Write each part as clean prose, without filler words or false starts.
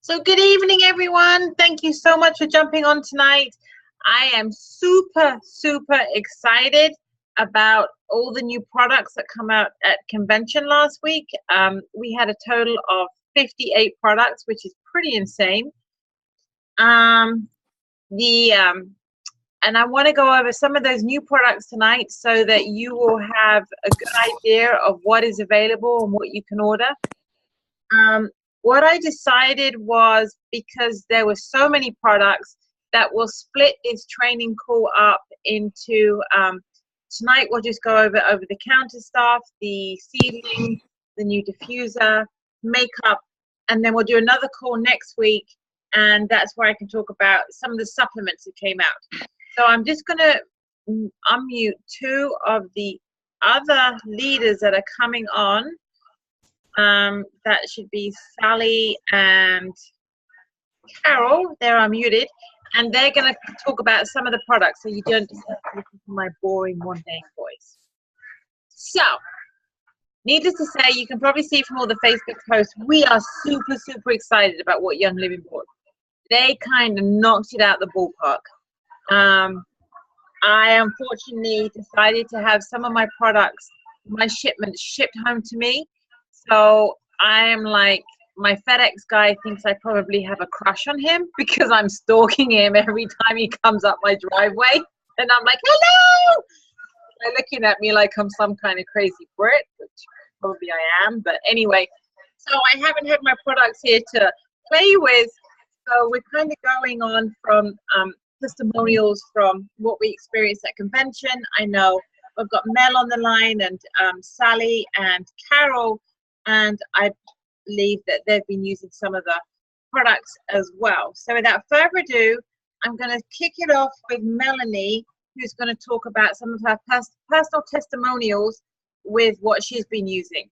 So good evening, everyone. Thank you so much for jumping on tonight. I am super excited about all the new products that come out at convention last week. We had a total of 58 products, which is pretty insane. And I want to go over some of those new products tonight so that you will have a good idea of what is available and what you can order. What I decided was, because there were so many products, that we'll split this training call up into, tonight we'll just go over the counter stuff, the seedling, the new diffuser, makeup, and then we'll do another call next week, and that's where I can talk about some of the supplements that came out. So I'm just going to unmute two of the other leaders that are coming on. That should be Sally and Carol. They're unmuted, and they're going to talk about some of the products, so you don't just have to listen to my boring mundane voice. So, needless to say, you can probably see from all the Facebook posts, we are super excited about what Young Living bought. They kind of knocked it out the ballpark. I unfortunately decided to have some of my products, my shipments, shipped home to me. So I am like, my FedEx guy thinks I probably have a crush on him because I'm stalking him every time he comes up my driveway. And I'm like, hello! They're looking at me like I'm some kind of crazy Brit, which probably I am. But anyway, so I haven't had my products here to play with. So we're kind of going on from testimonials from what we experienced at convention. I know I've got Mel on the line and Sally and Carol, and I believe that they've been using some of the products as well. So without further ado, I'm going to kick it off with Melanie, who's going to talk about some of her personal testimonials with what she's been using.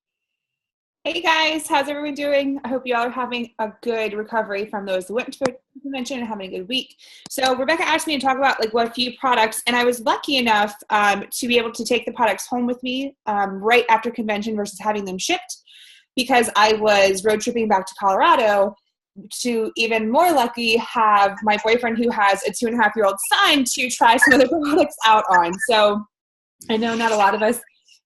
Hey guys, how's everyone doing? I hope you all are having a good recovery from those who went to the convention and having a good week. So Rebecca asked me to talk about what a few products, and I was lucky enough to be able to take the products home with me right after convention versus having them shipped, because I was road tripping back to Colorado, to even more lucky have my boyfriend, who has a 2.5-year-old son, to try some of the products out on. So I know not a lot of us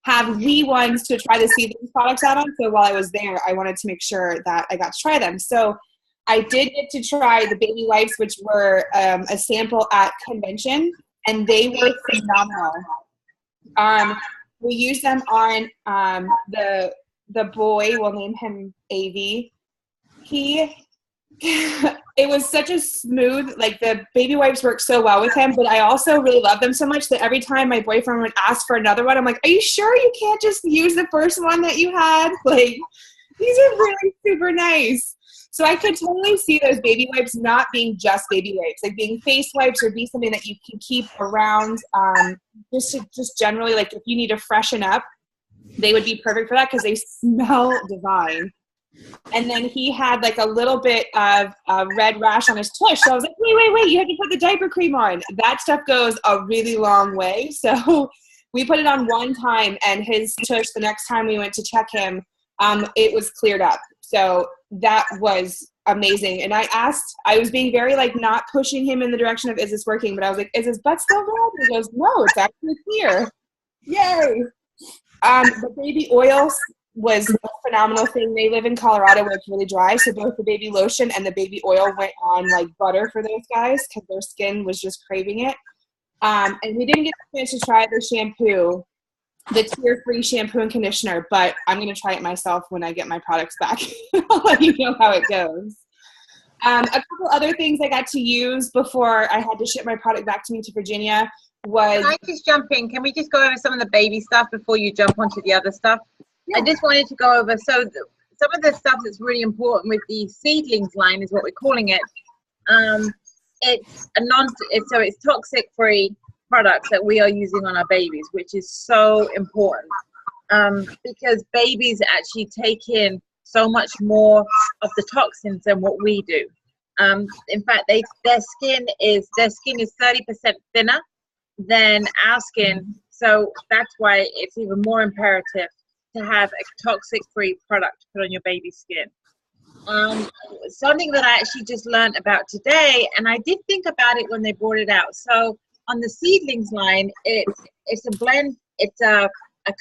have wee ones to try the seedling products out on. So while I was there, I wanted to make sure that I got to try them. So I did get to try the baby wipes, which were a sample at convention, and they were phenomenal. We used them on the boy, we'll name him AV. It was such a smooth, like the baby wipes work so well with him, but I also really love them so much that every time my boyfriend would ask for another one, I'm like, are you sure you can't just use the first one that you had? Like, these are really super nice. So I could totally see those baby wipes not being just baby wipes, like being face wipes, or be something that you can keep around, just generally, like if you need to freshen up, they would be perfect for that because they smell divine. And then he had like a little bit of a red rash on his tush. So I was like, wait, you have to put the diaper cream on. That stuff goes a really long way. So we put it on one time, and his tush, the next time we went to check him, it was cleared up. So that was amazing. And I was being very like not pushing him in the direction of, is this working? But I was like, is his butt still red? And he goes, no, it's actually clear. Yay. The baby oil was a phenomenal thing. They live in Colorado where it's really dry, so both the baby lotion and the baby oil went on like butter for those guys because their skin was just craving it. And we didn't get the chance to try the shampoo, the tear-free shampoo and conditioner, but I'm going to try it myself when I get my products back. I'll let you know how it goes. A couple other things I got to use before I had to ship my product back to me to Virginia was... Can I just jump in? Can we just go over some of the baby stuff before you jump onto the other stuff? Yeah. I just wanted to go over, so some of the stuff that's really important with the seedlings line is what we're calling it. It's toxic-free products that we are using on our babies, which is so important because babies actually take in so much more of the toxins than what we do. In fact, their skin is 30% thinner than our skin, so that's why it's even more imperative to have a toxic-free product to put on your baby's skin. Something that I actually just learned about today, and I did think about it when they brought it out. So on the seedlings line, it's a blend. It's a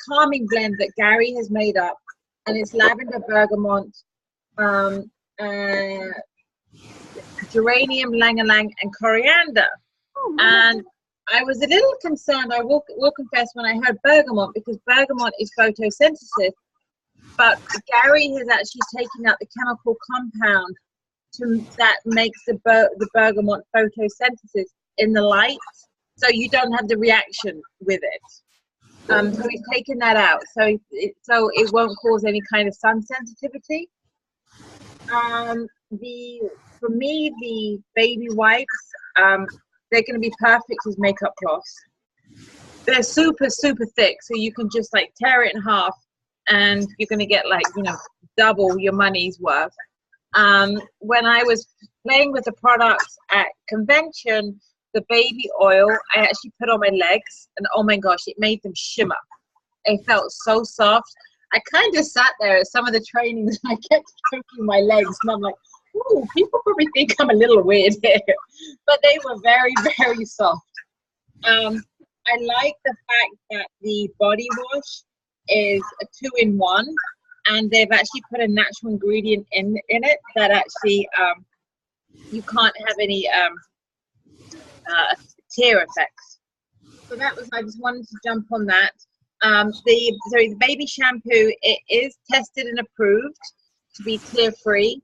calming blend that Gary has made up, and it's lavender, bergamot, geranium, ylang-ylang, and coriander. And I was a little concerned, I will confess, when I heard bergamot, because bergamot is photosynthesis, but Gary has actually taken out the chemical compound that makes the bergamot photosynthesis in the light, so you don't have the reaction with it. So he's taken that out, so it won't cause any kind of sun sensitivity. For me, the baby wipes, they're going to be perfect as makeup cloths. They're super, super thick, so you can just like tear it in half, and you're going to get like, you know, double your money's worth. When I was playing with the products at convention, the baby oil, I actually put on my legs, and oh my gosh, it made them shimmer. It felt so soft. I kind of sat there at some of the trainings and I kept stroking my legs, and I'm like, ooh, people probably think I'm a little weird here. But they were very, very soft. I like the fact that the body wash is a 2-in-1, and they've actually put a natural ingredient in it that actually you can't have any tear effects. So that was, I just wanted to jump on that. The baby shampoo, it is tested and approved to be tear-free,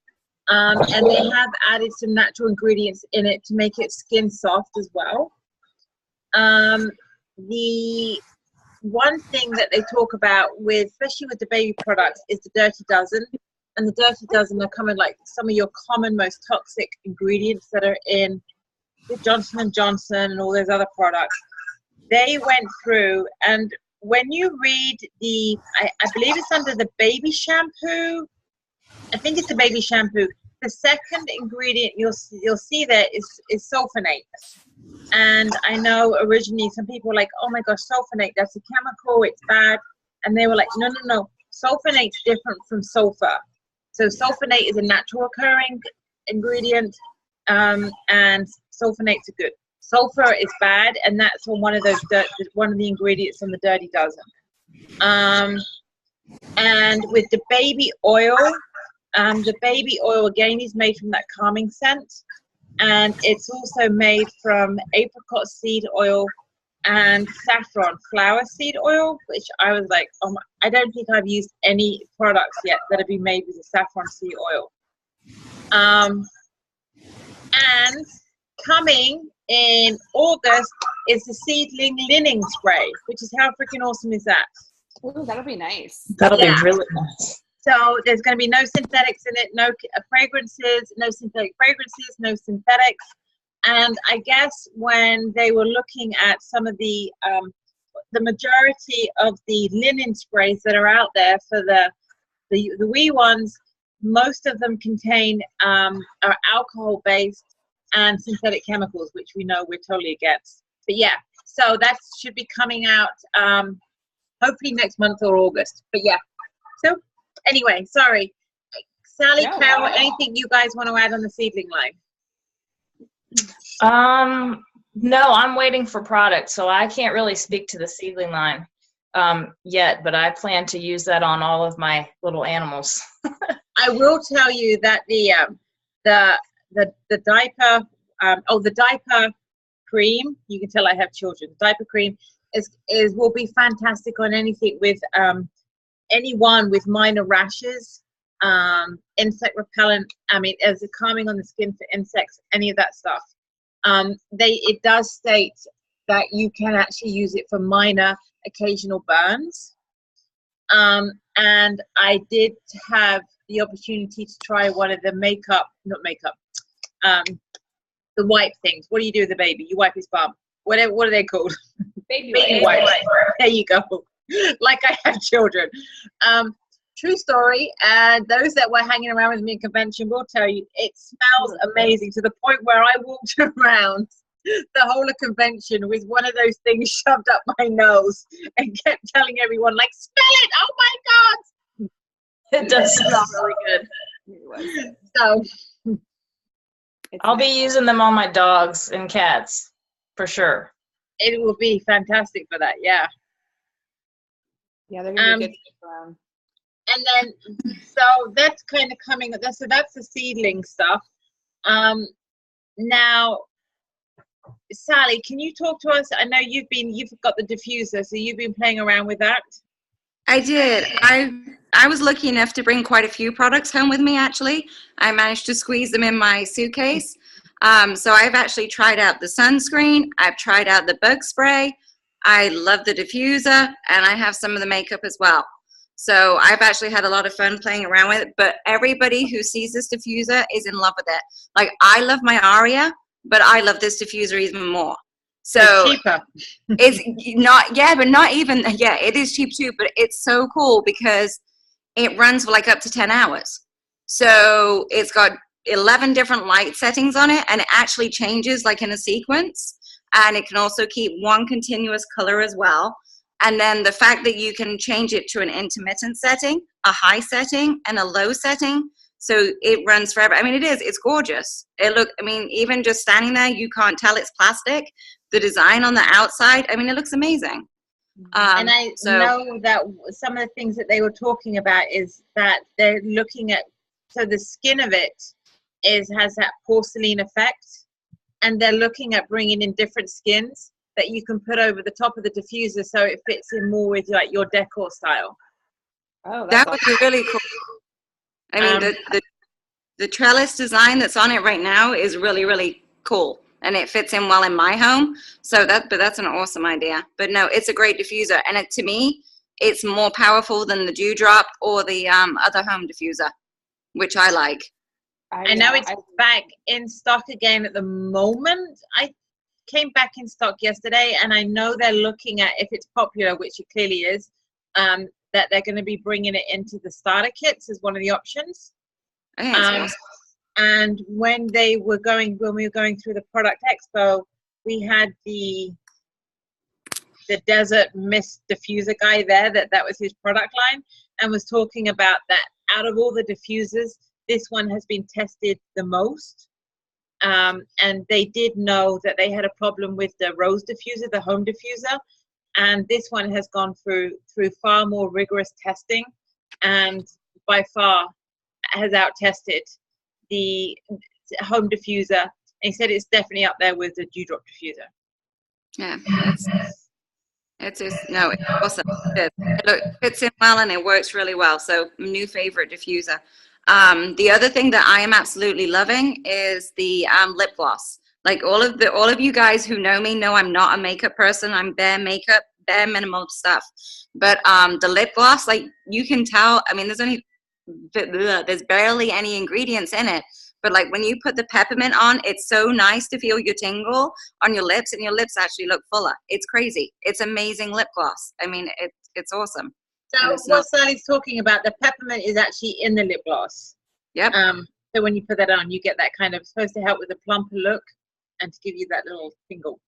and they have added some natural ingredients in it to make it skin soft as well. The one thing that they talk about with, especially with the baby products, is the Dirty Dozen. And the Dirty Dozen are coming like some of your common, most toxic ingredients that are in the Johnson & Johnson and all those other products. They went through, and when you read the, I believe it's under the baby shampoo. I think it's the baby shampoo. The second ingredient you'll see there is sulfonate. And I know originally some people were like, oh my gosh, sulfonate, that's a chemical, it's bad. And they were like, no. Sulfonate's different from sulfur. So sulfonate is a natural occurring ingredient, and sulfonates are good. Sulfur is bad, and that's on one of the ingredients on the Dirty Dozen. And with the baby oil again is made from that calming scent, and it's also made from apricot seed oil and saffron flower seed oil, which I was like, oh my, I don't think I've used any products yet that have been made with the saffron seed oil. And coming in August is the seedling linen spray, which is how freaking awesome is that? Ooh, that'll be nice. That'll be really nice. So there's going to be no synthetics in it, no fragrances, no synthetic fragrances, no synthetics. And I guess when they were looking at some of the majority of the linen sprays that are out there for the wee ones, most of them contain are alcohol based and synthetic chemicals, which we know we're totally against. But yeah, so that should be coming out hopefully next month or August. But yeah, so anyway, sorry. Sally, no, Carol, anything you guys want to add on the seedling line? No, I'm waiting for products, so I can't really speak to the seedling line yet, but I plan to use that on all of my little animals. I will tell you that the diaper, the diaper cream, you can tell I have children. Diaper cream will be fantastic on anything with anyone with minor rashes, insect repellent. I mean, as a calming on the skin for insects, any of that stuff. It does state that you can actually use it for minor occasional burns. And I did have the opportunity to try one of the the wipe things. What do you do with the baby? You wipe his bum. What are they called? Baby wipes. There you go. Like I have children. True story, and those that were hanging around with me in convention will tell you it smells amazing, to the point where I walked around the whole of convention with one of those things shoved up my nose and kept telling everyone, like, smell it, oh my God. It does smell really good. It was. So It's I'll nice. be using them on my dogs and cats for sure. it will be fantastic for that. Yeah. Yeah, they're gonna be Um, good to keep around. And then, so that's kind of coming. So that's the seedling stuff. Now, Sally, can you talk to us? I know you've got the diffuser, so you've been playing around with that. I did. I was lucky enough to bring quite a few products home with me, actually. I managed to squeeze them in my suitcase. So I've actually tried out the sunscreen. I've tried out the bug spray. I love the diffuser, and I have some of the makeup as well. So I've actually had a lot of fun playing around with it, but everybody who sees this diffuser is in love with it. Like, I love my Aria, but I love this diffuser even more. So It's cheaper. it's not, yeah, but not even, yeah, it is cheap too, but it's so cool because it runs for like up to 10 hours. So it's got 11 different light settings on it, and it actually changes like in a sequence. And it can also keep one continuous color as well. And then the fact that you can change it to an intermittent setting, a high setting, and a low setting. So it runs forever. I mean, it's gorgeous. I mean, even just standing there, you can't tell it's plastic. The design on the outside, I mean, it looks amazing. And I know that some of the things that they were talking about is that they're looking at, so the skin of it has that porcelain effect, and they're looking at bringing in different skins that you can put over the top of the diffuser so it fits in more with like your decor style. Oh, that's that would be really cool. I mean, the trellis design that's on it right now is really, really cool, and it fits in well in my home. So that's an awesome idea. But no, it's a great diffuser, and to me, it's more powerful than the Dewdrop or the other home diffuser, which I like. I know it's back in stock again at the moment. I came back in stock yesterday, and I know they're looking at, if it's popular, which it clearly is, that they're going to be bringing it into the starter kits as one of the options. I think it's awesome. And when we were going through the product expo, we had the Desert Mist diffuser guy there, that was his product line, and was talking about that out of all the diffusers, this one has been tested the most. And they did know that they had a problem with the Rose diffuser, the home diffuser, and this one has gone through far more rigorous testing, and by far has out-tested the home diffuser. And he said it's definitely up there with the Dewdrop diffuser. Yeah, it's awesome. It fits in well, and it works really well. So, new favorite diffuser. The other thing that I am absolutely loving is the lip gloss. Like all of you guys who know me know I'm not a makeup person. I'm bare makeup, bare minimal stuff. But the lip gloss, like you can tell, I mean, there's barely any ingredients in it. But like when you put the peppermint on, it's so nice to feel your tingle on your lips, and your lips actually look fuller. It's crazy. It's amazing lip gloss. I mean, it's awesome. So what Sally's talking about, the peppermint is actually in the lip gloss. Yep. So when you put that on, you get that kind of, supposed to help with a plumper look and to give you that little tingle.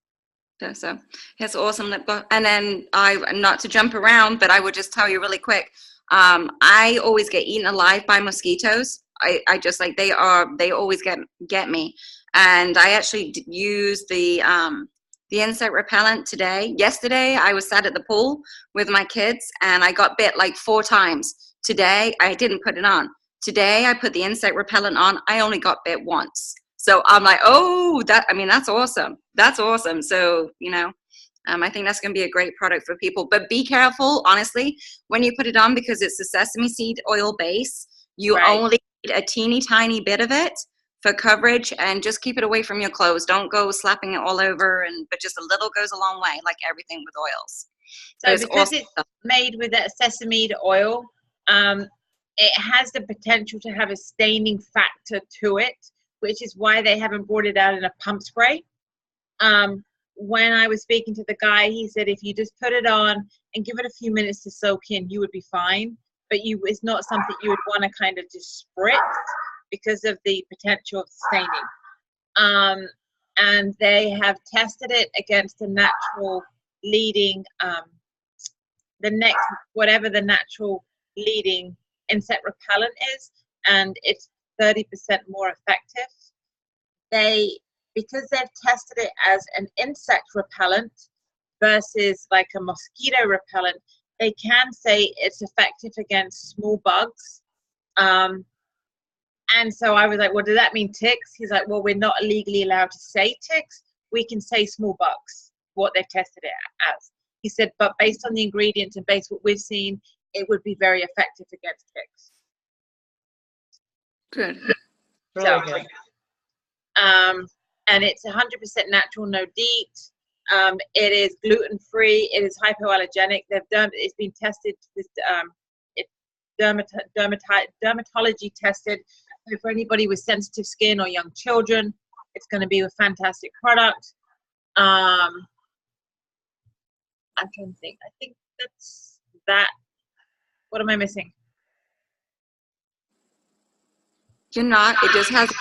So it's awesome lip gloss. And then not to jump around, but I would just tell you really quick. I always get eaten alive by mosquitoes. I just like, they always get me. And I actually use the insect repellent today. Yesterday, I was sat at the pool with my kids, and I got bit like 4 times. Today, I didn't put it on. Today, I put the insect repellent on. I only got bit once. So I'm like, oh, that's awesome. That's awesome. So, I think that's going to be a great product for people. But be careful, honestly, when you put it on, because it's a sesame seed oil base. You only need a teeny tiny bit of it for coverage, and just keep it away from your clothes. Don't go slapping it all over, but just a little goes a long way, like everything with oils. So because it's made with that sesame oil, it has the potential to have a staining factor to it, which is why they haven't brought it out in a pump spray. When I was speaking to the guy, he said if you just put it on and give it a few minutes to soak in, you would be fine. But it's not something you would want to kind of just spritz because of the potential of staining. And they have tested it against the natural leading, whatever the natural leading insect repellent is, and it's 30% more effective. Because they've tested it as an insect repellent versus like a mosquito repellent, they can say it's effective against small bugs. And so I was like, well, does that mean ticks? He's like, well, we're not legally allowed to say ticks. We can say small bugs, what they've tested it as. He said, but based on the ingredients and based on what we've seen, it would be very effective against ticks. Good. Really good. And it's 100% natural, no DEET. It is gluten-free. It is hypoallergenic. It's been tested with dermatology tested. So for anybody with sensitive skin or young children, it's going to be a fantastic product. I'm trying to think. I think that's that. What am I missing? You're not. It just has.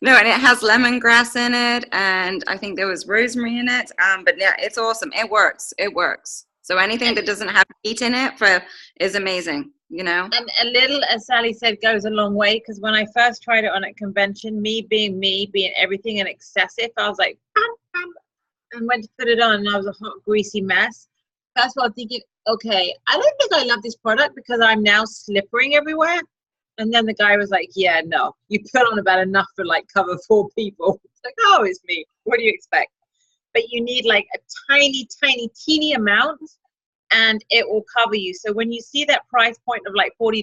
No, and it has lemongrass in it, and I think there was rosemary in it. But yeah, it's awesome. It works. It works. So anything that doesn't have heat in it is amazing, you know? And a little, as Sally said, goes a long way, because when I first tried it on a convention, me being everything and excessive, I was like, and went to put it on, and I was a hot, greasy mess. That's what I'm thinking, okay, I don't think I love this product because I'm now slippering everywhere. And then the guy was like, yeah, no, you put on about enough to like cover 4 people. It's like, oh, it's me. What do you expect? But you need like a tiny, tiny, teeny amount, and it will cover you. So when you see that price point of like $40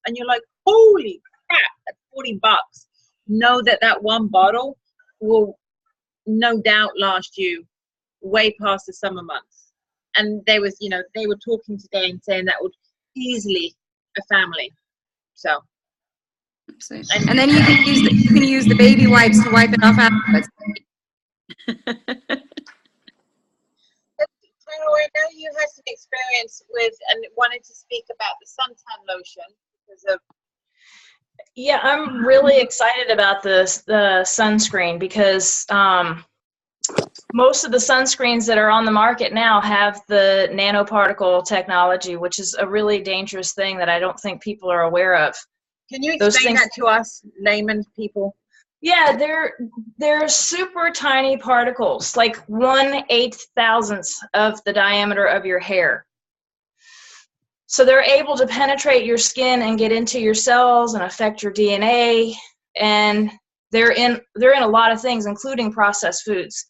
and you're like, holy crap, that's $40, know that that one bottle will no doubt last you way past the summer months. And they were talking today and saying that would easily a family. So. Absolutely. And then you can use the baby wipes to wipe it off afterwards. I know you had some experience with and wanted to speak about the suntan lotion because of. Yeah, I'm really excited about the sunscreen because most of the sunscreens that are on the market now have the nanoparticle technology, which is a really dangerous thing that I don't think people are aware of. Can you explain that to us layman people? Yeah, they're super tiny particles, like 1/8,000th of the diameter of your hair. So they're able to penetrate your skin and get into your cells and affect your DNA, and they're in a lot of things, including processed foods.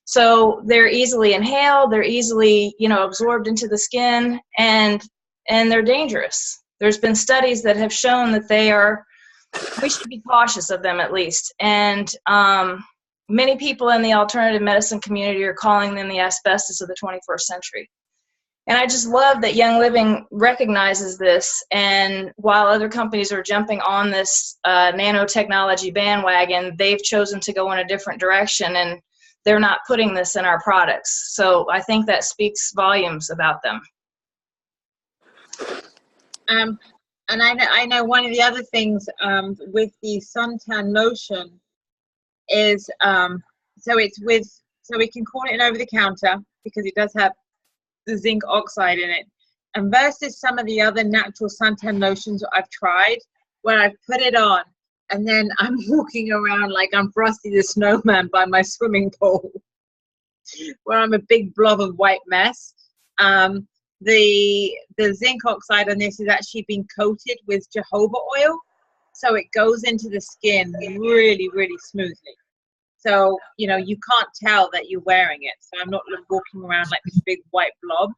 So they're easily inhaled, they're easily, absorbed into the skin, and they're dangerous. There's been studies that have shown that we should be cautious of them at least. And many people in the alternative medicine community are calling them the asbestos of the 21st century. And I just love that Young Living recognizes this. And while other companies are jumping on this nanotechnology bandwagon, they've chosen to go in a different direction, and they're not putting this in our products. So I think that speaks volumes about them. And I know one of the other things with the suntan lotion is so we can call it an over the counter because it does have the zinc oxide in it, and versus some of the other natural suntan lotions I've tried where I've put it on and then I'm walking around like I'm Frosty the Snowman by my swimming pool where I'm a big blob of white mess. The zinc oxide on this is actually being coated with jojoba oil, so it goes into the skin really, really smoothly. So, you can't tell that you're wearing it. So I'm not walking around like this big white blob.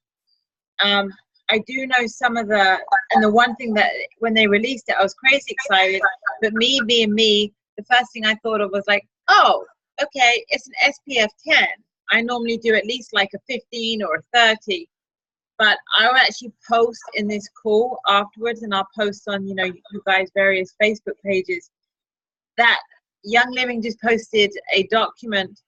I do know and the one thing that when they released it, I was crazy excited. But me being me, the first thing I thought of was like, oh, okay, it's an SPF 10. I normally do at least like a 15 or a 30. But I'll actually post in this call afterwards, and I'll post on, you guys' various Facebook pages, that Young Living just posted a document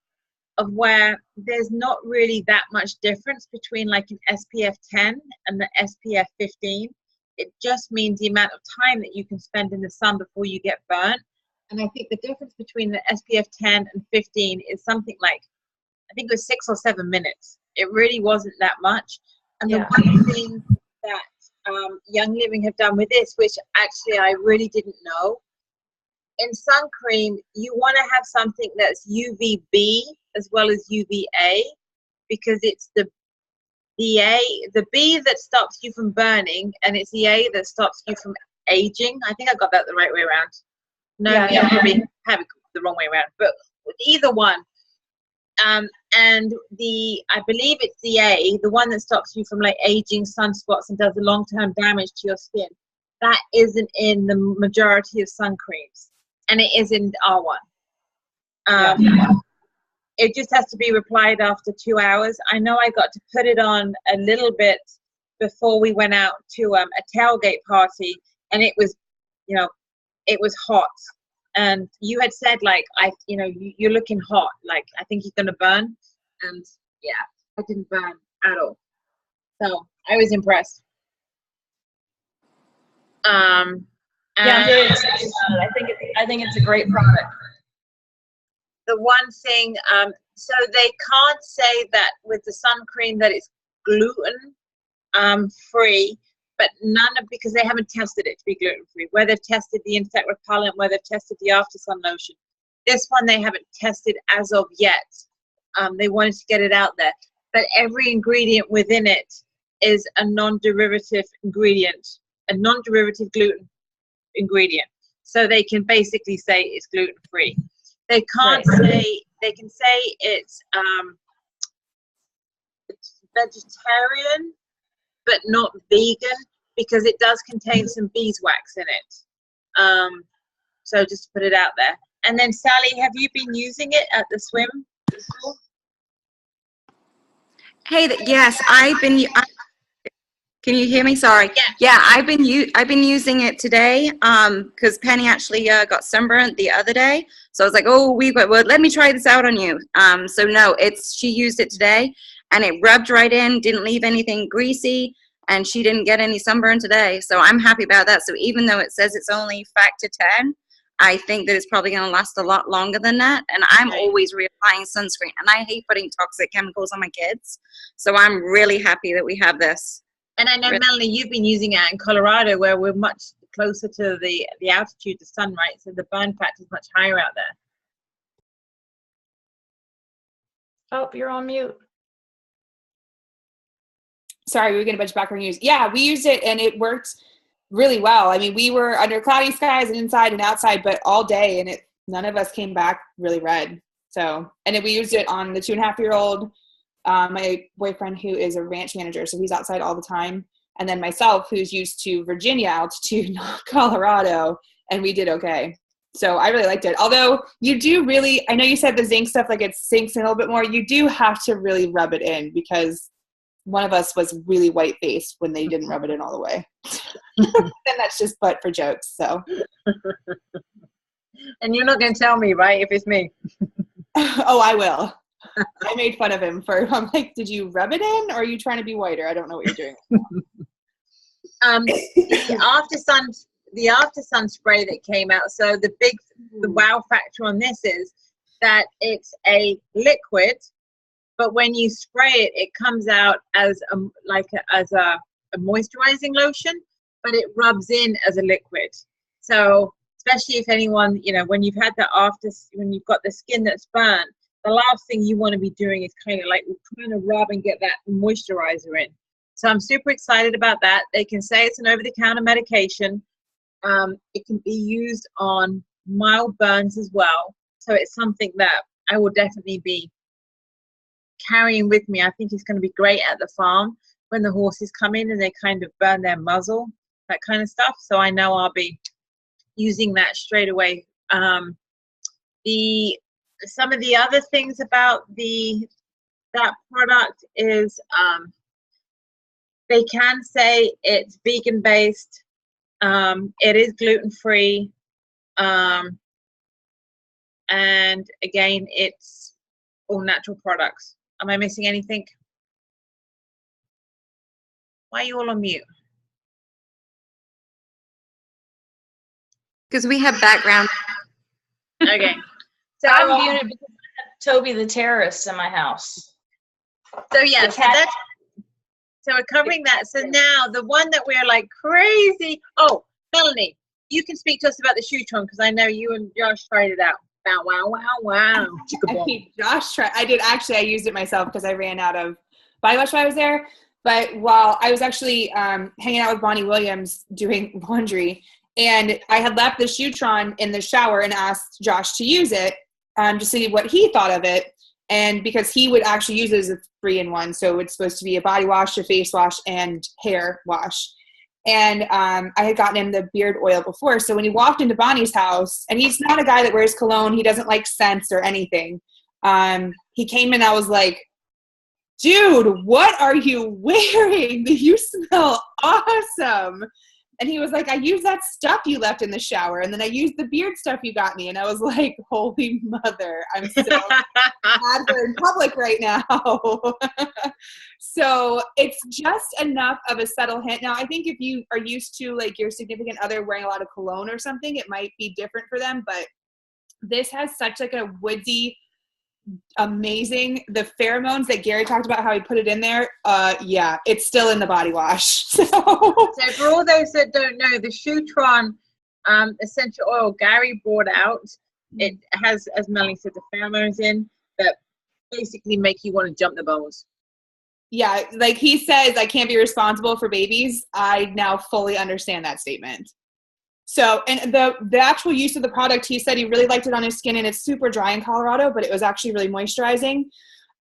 of where there's not really that much difference between like an SPF 10 and the SPF 15. It just means the amount of time that you can spend in the sun before you get burnt. And I think the difference between the SPF 10 and 15 is something like, I think it was 6 or 7 minutes. It really wasn't that much. And the one thing that Young Living have done with this, which actually I really didn't know. In sun cream, you want to have something that's UVB as well as UVA, because it's the B that stops you from burning, and it's the A that stops you from aging. I think I got that the right way around. No, Yeah. probably have it the wrong way around, but either one. And I believe it's the A, the one that stops you from like aging, sunspots, and does the long-term damage to your skin. That isn't in the majority of sun creams, and it is in our one. It just has to be applied after 2 hours. I know I got to put it on a little bit before we went out to a tailgate party, and it was, it was hot. And you had said, like, you're looking hot. Like, I think you're going to burn. And yeah, I didn't burn at all. So I was impressed. Yeah, I'm very excited about it. I think it's a great product. The one thing, so they can't say that with the sun cream that it's gluten free, but because they haven't tested it to be gluten free. Where they've tested the insect repellent, where they've tested the after sun lotion. This one they haven't tested as of yet. They wanted to get it out there, but every ingredient within it is a non-derivative ingredient, a non-derivative gluten ingredient. So they can basically say it's gluten free. They can't say, they can say it's vegetarian, but not vegan, because it does contain some beeswax in it. So just to put it out there. And then Sally, have you been using it at the swim before? Hey, yes, can you hear me? Sorry. Yeah, I've been using it today because Penny actually got sunburned the other day. So I was like, oh, well, let me try this out on you. So no, she used it today, and it rubbed right in, didn't leave anything greasy, and she didn't get any sunburn today. So I'm happy about that. So even though it says it's only factor 10, I think that it's probably going to last a lot longer than that. And I'm always reapplying sunscreen, and I hate putting toxic chemicals on my kids. So I'm really happy that we have this. And I know, Melanie, you've been using it in Colorado, where we're much closer to the altitude, the sun, right? So the burn factor is much higher out there. Oh, you're on mute. Sorry, we were getting a bunch of background news. Yeah, we used it, and it worked really well. I mean, we were under cloudy skies and inside and outside, but all day, and none of us came back really red. So, and then we used it on the 2.5-year-old. My boyfriend, who is a ranch manager, so he's outside all the time, and then myself, who's used to Virginia altitude, not Colorado, and we did okay. So I really liked it. Although you do really, I know you said the zinc stuff, like it sinks in a little bit more. You do have to really rub it in, because one of us was really white-faced when they didn't rub it in all the way. And that's just but for jokes, so. And you're not going to tell me, right, if it's me? Oh, I will. I made fun of him I'm like, did you rub it in, or are you trying to be whiter? I don't know what you're doing. The after sun spray that came out. So the wow factor on this is that it's a liquid, but when you spray it, it comes out as a moisturizing lotion, but it rubs in as a liquid. So especially if anyone, when you've had when you've got the skin that's burned, the last thing you want to be doing is kind of like trying to rub and get that moisturizer in. So I'm super excited about that. They can say it's an over-the-counter medication. It can be used on mild burns as well. So it's something that I will definitely be carrying with me. I think it's going to be great at the farm when the horses come in and they kind of burn their muzzle, that kind of stuff. So I know I'll be using that straight away. Some of the other things about that product is they can say it's vegan based, it is gluten free, and again, it's all natural products. Am I missing anything? Why are you all on mute? Because we have background. Okay. So I'm muted because I have Toby the terrorist in my house. So yeah, So we're covering that. So now the one that we're like crazy. Oh, Melanie, you can speak to us about the Shutron because I know you and Josh tried it out. Wow, wow, wow, wow. I think Josh tried. I did actually. I used it myself because I ran out of body wash while I was there. But while I was actually hanging out with Bonnie Williams doing laundry, and I had left the Shutron in the shower and asked Josh to use it to see what he thought of it. And because he would actually use it as a 3-in-1, so it's supposed to be a body wash, a face wash, and hair wash. And I had gotten him the beard oil before. So when he walked into Bonnie's house, and he's not a guy that wears cologne, he doesn't like scents or anything. He came in, I was like, dude, what are you wearing? You smell awesome. And he was like, I used that stuff you left in the shower. And then I used the beard stuff you got me. And I was like, holy mother, I'm so glad we're in public right now. So it's just enough of a subtle hint. Now, I think if you are used to like your significant other wearing a lot of cologne or something, it might be different for them. But this has such like a woodsy, amazing, the pheromones that Gary talked about, how he put it in there. Yeah, it's still in the body wash. So for all those that don't know, the Shutron essential oil Gary brought out, it has, as Melanie said, the pheromones in that basically make you want to jump the bones. Yeah, like he says, I can't be responsible for babies. I now fully understand that statement. So, and the actual use of the product, he said he really liked it on his skin, and it's super dry in Colorado, but it was actually really moisturizing.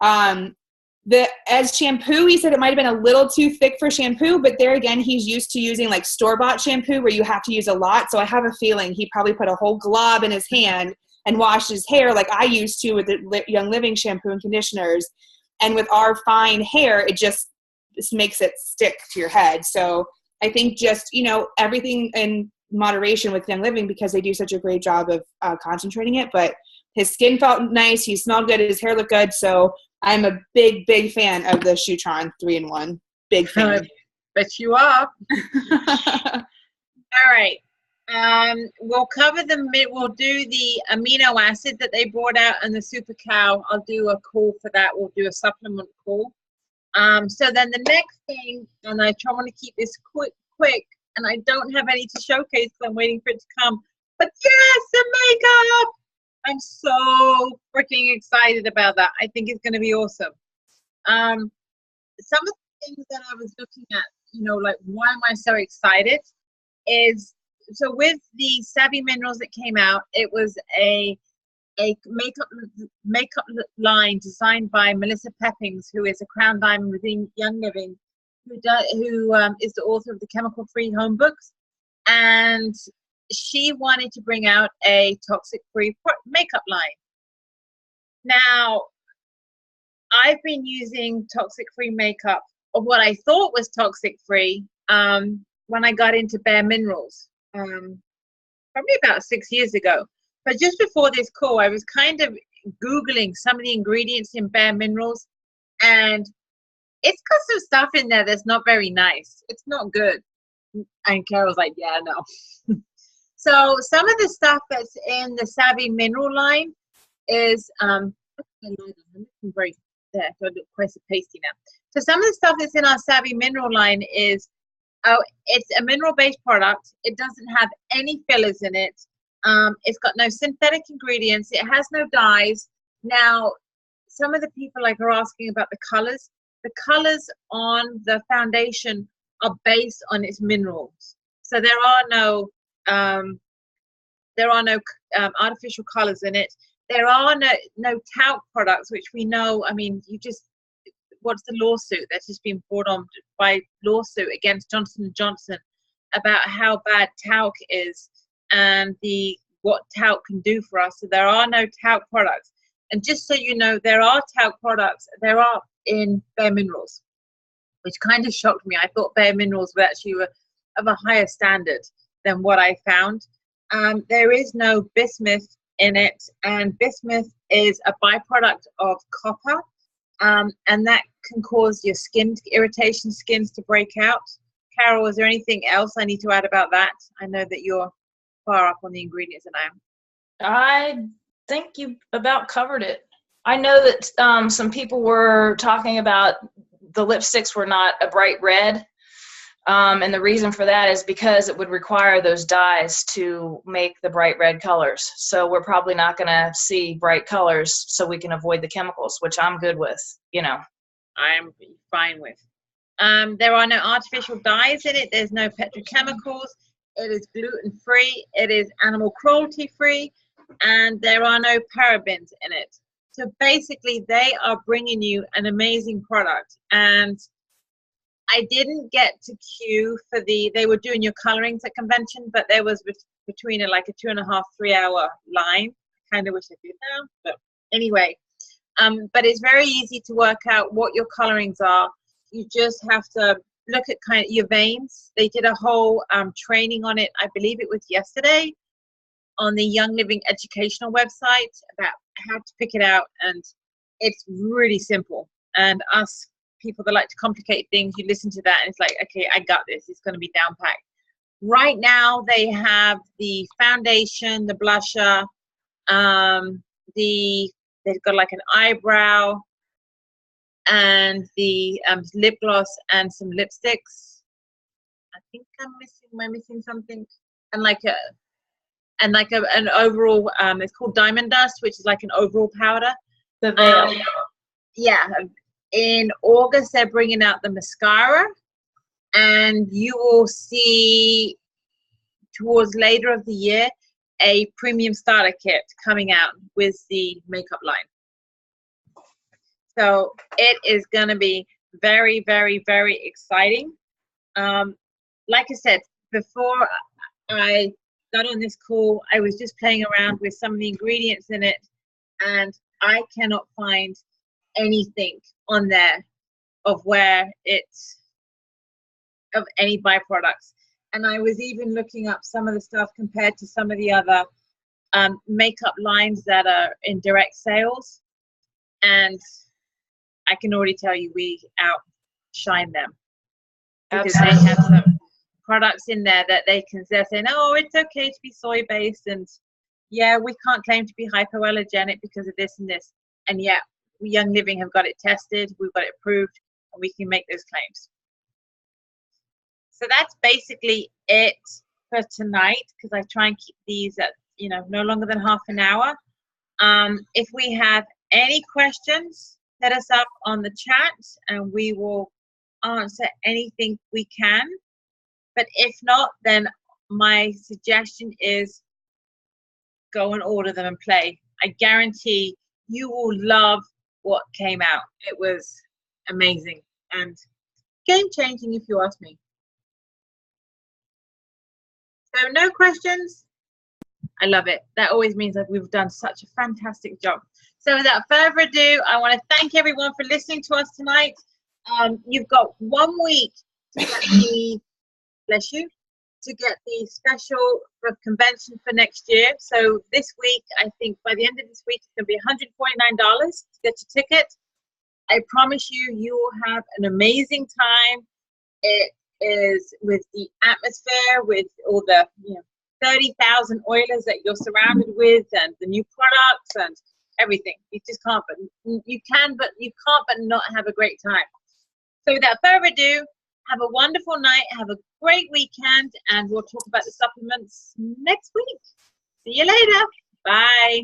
As shampoo, he said it might have been a little too thick for shampoo, but there again, he's used to using like store-bought shampoo where you have to use a lot. So I have a feeling he probably put a whole glob in his hand and washed his hair like I used to with the Young Living shampoo and conditioners. And with our fine hair, it just makes it stick to your head. So I think just, everything in moderation with Young Living because they do such a great job of concentrating it. But his skin felt nice. He smelled good. His hair looked good. So I'm a big, big fan of the Shutron 3-in-1. Big fan. Bet you are. All right. We'll cover we'll do the amino acid that they brought out and the Super Cow. I'll do a call for that. We'll do a supplement call. So then the next thing, and I want to keep this quick, and I don't have any to showcase because I'm waiting for it to come. But yes, the makeup! I'm so freaking excited about that. I think it's going to be awesome. Some of the things that I was looking at, like why am I so excited, is so with the Savvy Minerals that came out, it was a makeup line designed by Melissa Peppings, who is a crown diamond within Young Living, who is the author of the Chemical Free Home books, and she wanted to bring out a toxic-free makeup line. Now, I've been using toxic-free makeup, or what I thought was toxic-free, when I got into Bare Minerals, probably about 6 years ago. But just before this call, I was kind of Googling some of the ingredients in Bare Minerals, and it's got some stuff in there that's not very nice. It's not good. And Carol's like, yeah, no. So some of the stuff that's in the Savvy Mineral line is, very there, so I look quite pasty now. So some of the stuff that's in our Savvy Mineral line is, it's a mineral-based product. It doesn't have any fillers in it. It's got no synthetic ingredients. It has no dyes. Now, some of the people are asking about the colors. The colors on the foundation are based on its minerals. So there are no artificial colors in it. There are no talc products, which we know. I mean, what's the lawsuit that's just been brought on by lawsuit against Johnson & Johnson about how bad talc is and what talc can do for us. So there are no talc products. And just so you know, there are talc products. There are in Bare Minerals, which kind of shocked me. I thought Bare Minerals were actually of a higher standard than what I found. There is no bismuth in it, and bismuth is a byproduct of copper, and that can cause your skins to break out. Carol, is there anything else I need to add about that? I know that you're far up on the ingredients than I am. I think you about covered it. I know that some people were talking about the lipsticks were not a bright red. And the reason for that is because it would require those dyes to make the bright red colors. So we're probably not going to see bright colors, so we can avoid the chemicals, which I'm good with, you know. I'm fine with. There are no artificial dyes in it. There's no petrochemicals. It is gluten-free. It is animal cruelty-free. And there are no parabens in it. So basically, they are bringing you an amazing product. And I didn't get to queue for they were doing your colorings at convention, but there was between like a 2.5, 3 hour line. I kind of wish I did now, but anyway. But it's very easy to work out what your colorings are. You just have to look at kind of your veins. They did a whole training on it. I believe it was yesterday on the Young Living educational website about how to pick it out. And it's really simple. And us people that like to complicate things, you listen to that and it's like, okay, I got this. It's going to be down packed. Right now they have the foundation, the blusher, they've got like an eyebrow and the lip gloss and some lipsticks. I think am I missing something? And like an overall, it's called Diamond Dust, which is like an overall powder. The veil. Yeah. In August, they're bringing out the mascara, and you will see towards later of the year a premium starter kit coming out with the makeup line. So it is going to be very, very, very exciting. Like I said, before I got on this call, I was just playing around with some of the ingredients in it, and I cannot find anything on there of where it's of any byproducts. And I was even looking up some of the stuff compared to some of the other makeup lines that are in direct sales, and I can already tell you we outshine them because they have some products in there that they're saying, oh, it's okay to be soy based, and yeah, we can't claim to be hypoallergenic because of this and this, and yet Young Living have got it tested, we've got it proved, and we can make those claims. So that's basically it for tonight, because I try and keep these at, you know, no longer than half an hour. If we have any questions, hit us up on the chat and we will answer anything we can. But if not, then my suggestion is go and order them and play. I guarantee you will love what came out. It was amazing and game changing if you ask me. So no questions. I love it. That always means that we've done such a fantastic job. So without further ado, I want to thank everyone for listening to us tonight. You've got 1 week to get the, bless you, to get the special for convention for next year. So this week, I think by the end of this week, it's going to be $149 to get your ticket. I promise you, you will have an amazing time. It is with the atmosphere, with all the 30,000 Oilers that you're surrounded with, and the new products and everything. You just can't, but you can't but not have a great time. So without further ado, have a wonderful night, have a great weekend, and we'll talk about the supplements next week. See you later. Bye.